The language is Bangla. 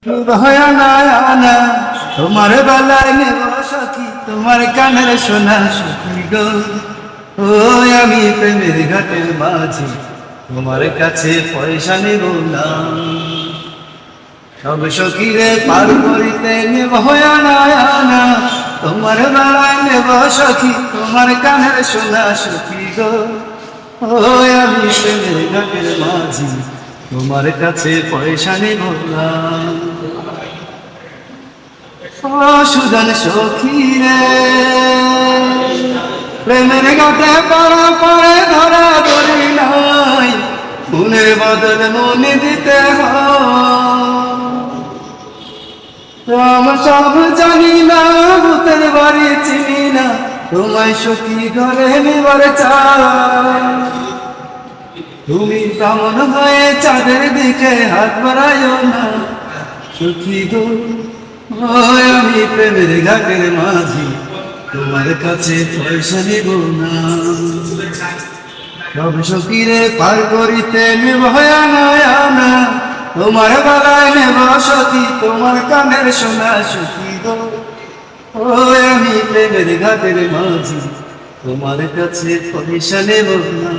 না তোমার বেলায় নেব সখী, তোমার কানের শোনা সখী গো। ওই আমি প্রেমের ঘাটের মাঝি, তোমার কাছে পয়সা নেব না। সব সখীরে পার করিতে নেব না, তোমার বেলায় নেব সখী, তোমার কানের শোনা সখী গো। ওই আমি প্রেমের ঘাটের মাঝি, তোমার কাছে পয়সা নেব না। ও সুজন সখী রে, প্রেমের ঘাটে পারা পরে ধরা ধরি নাই, মনের বদল মনে দিতে হয়। সব জানি না, ভূতের বাড়ি চিনি না, তোমায় সখী ঘরে নেবার চাই। তুমি কেমন হয়ে চাঁদের দিকে হাত বাড়াইও না সখী গো। ওই আমি প্রেমের ঘাটের মাঝি, তোমার কাছে পয়সা নেব না। সব সখীরে পার করিতে নেব না, তোমার বেলায় নেব সখী, তোমার কানের শোনা সখী গো। ওই আমি প্রেমের ঘাটের মাঝি, তোমার কাছে পয়সা নেব না।